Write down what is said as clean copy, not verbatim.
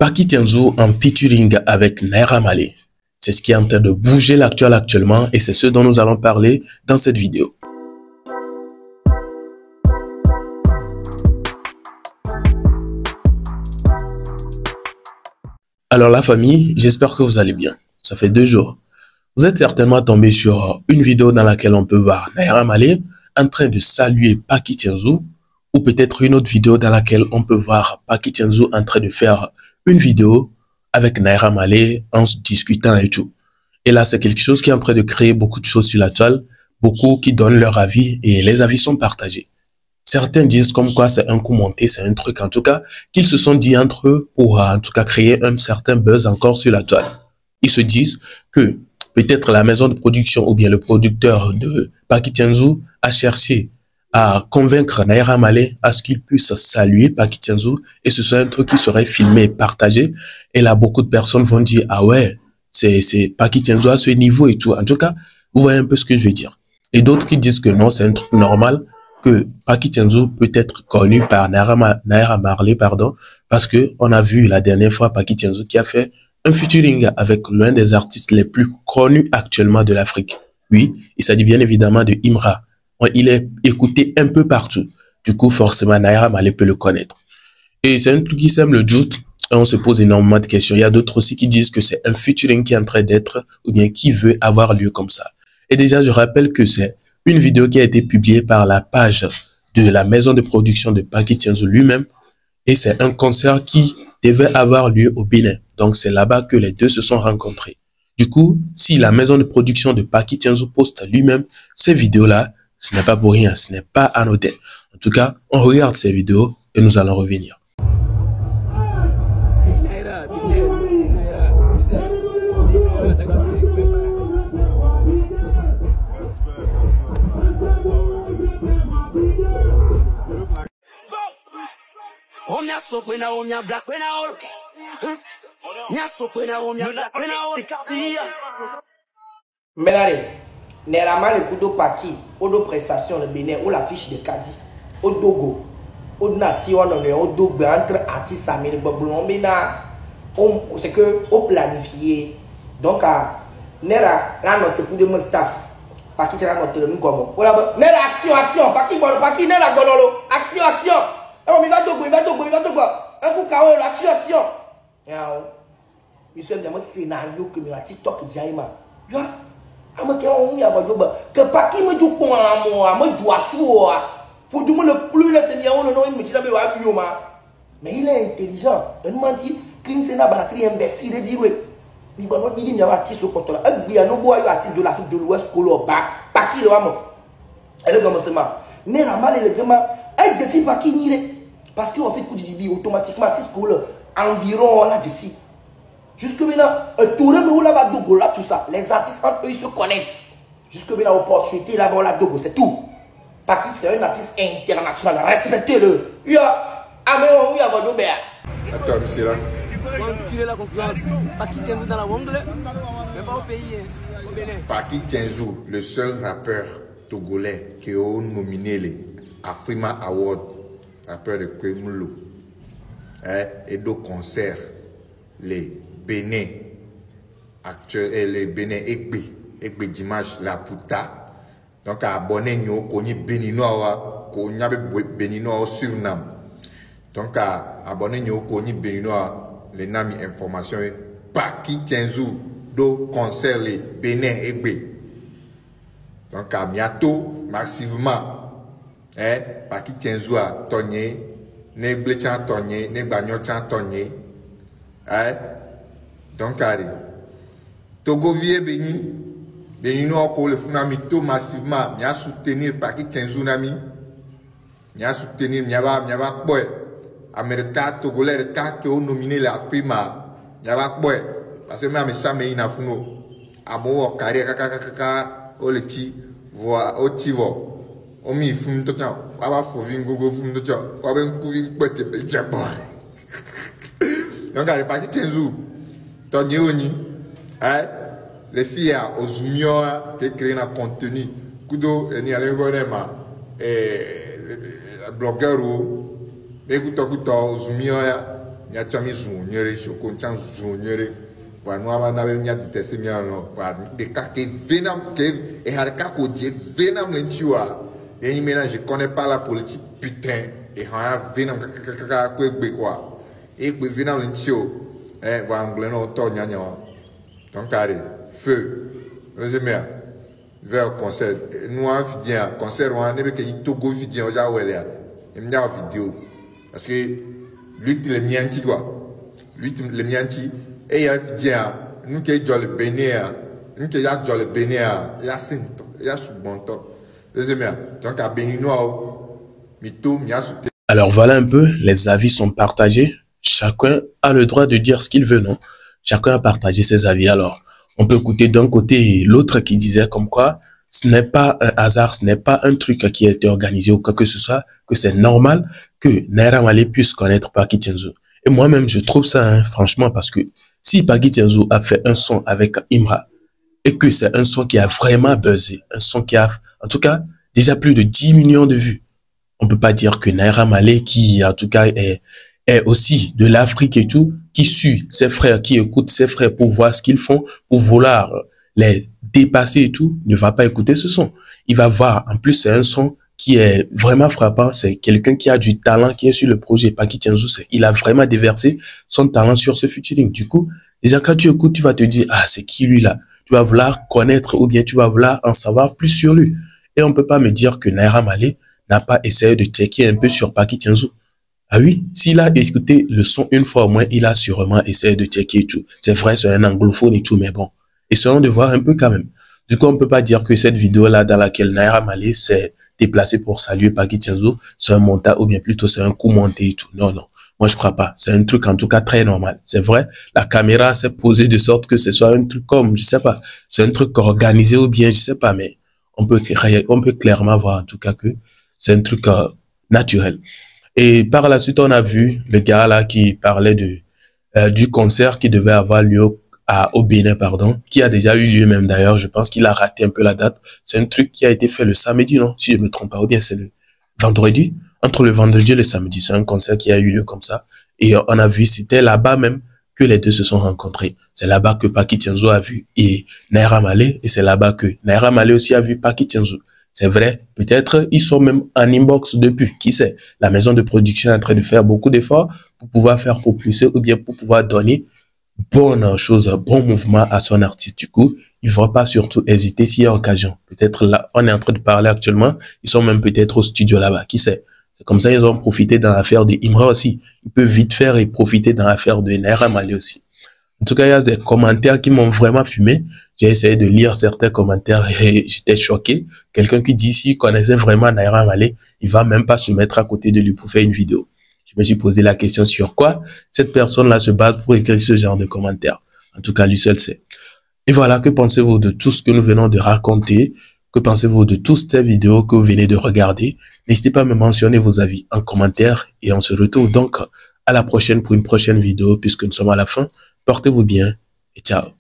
Paki Tianzou en featuring avec Naira Marley. C'est ce qui est en train de bouger l'actuel actuellement et c'est ce dont nous allons parler dans cette vidéo. Alors la famille, j'espère que vous allez bien. Ça fait 2 jours. Vous êtes certainement tombé sur une vidéo dans laquelle on peut voir Naira Marley en train de saluer Paki Tianzou, ou peut-être une autre vidéo dans laquelle on peut voir Paki Tianzou en train de faire une vidéo avec Naira Marley en se discutant et tout. Et là, c'est quelque chose qui est en train de créer beaucoup de choses sur la toile, beaucoup qui donnent leur avis et les avis sont partagés. Certains disent comme quoi c'est un coup monté, c'est un truc en tout cas qu'ils se sont dit entre eux pour en tout cas créer un certain buzz encore sur la toile. Ils se disent que peut-être la maison de production ou bien le producteur de Paki Tianzou a cherché à convaincre Naira Marley à ce qu'il puisse saluer Paki Tianzou et ce serait un truc qui serait filmé et partagé. Et là, beaucoup de personnes vont dire, ah ouais, c'est Paki Tianzou à ce niveau et tout. En tout cas, vous voyez un peu ce que je veux dire. Et d'autres qui disent que non, c'est un truc normal, que Paki Tianzou peut être connu par Naira Marley, pardon, parce que on a vu la dernière fois Paki Tianzou qui a fait un featuring avec l'un des artistes les plus connus actuellement de l'Afrique. Oui, il s'agit bien évidemment de Imra. Il est écouté un peu partout. Du coup, forcément, Naira Marley peut le connaître. Et c'est un truc qui sème le doute. Et on se pose énormément de questions. Il y a d'autres aussi qui disent que c'est un featuring qui est en train d'être, ou bien qui veut avoir lieu comme ça. Et déjà, je rappelle que c'est une vidéo qui a été publiée par la page de la maison de production de Paki Tianzou lui-même. Et c'est un concert qui devait avoir lieu au Bénin. Donc, c'est là-bas que les deux se sont rencontrés. Du coup, si la maison de production de Paki Tianzou poste lui-même ces vidéos-là, ce n'est pas pour rien, ce n'est pas anodin. En tout cas, on regarde ces vidéos et nous allons revenir. Menare, Naira Marley kudo Paki, odo prestation le Bénin, ou la fiche de Kadi, au Dogo, au nation, au Dogo, entre artistes amis, c'est que au planifié. Donc, Naira, là, notre coup de mon staff, Paki, tu as notre nom comme. Naira, action, Paki, Naira, action. Oh, il va Dogo. Un coup, KO, action. Je suis un scénario que je TikTok, je que Paki me dit pour l'amour, me doit sourd. Pour tout le monde, plus le Seigneur, on me dit mais il est intelligent. On m'a dit qu'il s'est battu imbécile. Il dit, oui, il va nous dire qu'il y a un artiste au contrôle. Il y a un artiste de l'Afrique de l'Ouest, Paki le Hamo. Et le commencement. Naira Marley le gamin, je sais pas qui n'y est. Parce qu'on fait coup de dibi automatiquement, artiste environ là, je sais. Jusque maintenant, tout le monde là-bas, Dogo, là, tout ça. Les artistes entre eux, ils se connaissent. Jusque maintenant, l'opportunité là-bas, là, Dogo, c'est tout. Paki, c'est un artiste international. Respectez-le. Il y a Améon, il y a Vodobé. Attends, monsieur là. Tu es la concurrence. Paki Tianzou dans la Wongle, mais pas au pays, au Bénin. Paki Tianzou, le seul rappeur togolais qui a nominé les Afrima Award, rappeur de Kwemulu, et d'autres concerts, les Bénin actuel et les Bénin Ekbe dimanche la Puta. Donc abonné nous connaît Béninois connaît Béninois suivre nam. Donc abonné nous connaît Béninois les nami information Paki Tianzou do concert les Bénin Ekbe. Donc à bientôt massivement Paki Tianzou a tonné ne blechan tonné ne bagnocha tonné. Donc, Togo vie béni nous encore le funami tout massivement, m'a soutenir Paki Tianzou nami, m'a soutenir m'a va boy, Américain Togolais le cas qui ont nominé la Afrima, m'a va boy, parce que même ça mais ina funo, amour carré kaka o le ti voix o tivo, o mi fun to kan, wa fo vin gogo fun to kan, wa ben ku vin pete be jabo. Donc, à Paki Tianzou, Tony Oni, les filles aux Zumio qui créent un contenu, Kudo, ni allez voir blogueur ou, écoute, aux Zumio, mia chami zuniere choko chan zuniere va no ama na be mia detese mia no va de ka ke venam ke et har ka ko die venam lentua et il mélange je connais pas la politique putain et ha venam ka ko egbe quoi et gbe venam lentio va anglais no to nyanya donc carré feu résumé vers concert nous en vidéo concert on ne be ke Togo vidéo ja wele et mia vidéo parce que lui le mianti quoi lui le mianti et il y a bien nous qui jolly bénéa nous qui a jolly bénéa il y a cinq il y a sous bon temps deuxième donc à béninois mito mia sous. Alors voilà un peu, les avis sont partagés, chacun a le droit de dire ce qu'il veut, non? Chacun a partagé ses avis. Alors on peut écouter d'un côté l'autre qui disait comme quoi ce n'est pas un hasard, ce n'est pas un truc qui a été organisé ou quoi que ce soit, que c'est normal que Naira Marley puisse connaître Paki Tienzo. Et moi-même, je trouve ça, hein, franchement, parce que si Paki Tienzo a fait un son avec Imra, et que c'est un son qui a vraiment buzzé, un son qui a, en tout cas, déjà plus de 10 millions de vues, on peut pas dire que Naira Marley, qui, en tout cas, est aussi de l'Afrique et tout, qui suit ses frères, qui écoute ses frères pour voir ce qu'ils font, pour vouloir les dépasser et tout, ne va pas écouter ce son. Il va voir, en plus, c'est un son qui est vraiment frappant, c'est quelqu'un qui a du talent, qui est sur le projet Paki Tienzo, il a vraiment déversé son talent sur ce featuring. Du coup, déjà quand tu écoutes, tu vas te dire, ah, c'est qui lui là? Tu vas vouloir connaître ou bien tu vas vouloir en savoir plus sur lui. Et on peut pas me dire que Naira Marley n'a pas essayé de checker un peu sur Paki Tienzo. Ah oui, s'il a écouté le son une fois au moins, il a sûrement essayé de checker et tout. C'est vrai, c'est un anglophone et tout, mais bon, essayons de voir un peu quand même. Du coup, on peut pas dire que cette vidéo-là dans laquelle Naira Marley s'est déplacé pour saluer Paki Tienzo, c'est un montage ou bien plutôt c'est un coup monté et tout. Non, non. Moi, je crois pas. C'est un truc, en tout cas, très normal. C'est vrai. La caméra s'est posée de sorte que ce soit un truc comme, je sais pas, c'est un truc organisé ou bien, je sais pas, mais on peut clairement voir, en tout cas, que c'est un truc naturel. Et par la suite, on a vu le gars là qui parlait du concert qui devait avoir lieu au Bénin, pardon, qui a déjà eu lieu même d'ailleurs. Je pense qu'il a raté un peu la date. C'est un truc qui a été fait le samedi, non? Si je me trompe pas, ou bien c'est le vendredi. Entre le vendredi et le samedi, c'est un concert qui a eu lieu comme ça. Et on a vu, c'était là-bas même que les deux se sont rencontrés. C'est là-bas que Paki Tienzo a vu et Naira Marley, et c'est là-bas que Naira Marley aussi a vu Paki Tienzo. C'est vrai, peut-être ils sont même en inbox depuis, qui sait. La maison de production est en train de faire beaucoup d'efforts pour pouvoir faire propulser ou bien pour pouvoir donner bonne chose, bon mouvement à son artiste. Du coup, il ne va pas surtout hésiter s'il y a occasion. Peut-être là, on est en train de parler actuellement, ils sont même peut-être au studio là-bas, qui sait. C'est comme ça ils ont profité dans l'affaire de Imra aussi. Ils peuvent vite faire et profiter dans l'affaire de Naira Marley aussi. En tout cas, il y a des commentaires qui m'ont vraiment fumé. J'ai essayé de lire certains commentaires et j'étais choqué. Quelqu'un qui dit s'il connaissait vraiment Naira Marley, il va même pas se mettre à côté de lui pour faire une vidéo. Je me suis posé la question sur quoi cette personne-là se base pour écrire ce genre de commentaires. En tout cas, lui seul sait. Et voilà, que pensez-vous de tout ce que nous venons de raconter? Que pensez-vous de toutes ces vidéos que vous venez de regarder? N'hésitez pas à me mentionner vos avis en commentaire et on se retrouve donc à la prochaine pour une prochaine vidéo puisque nous sommes à la fin. Portez-vous bien et ciao.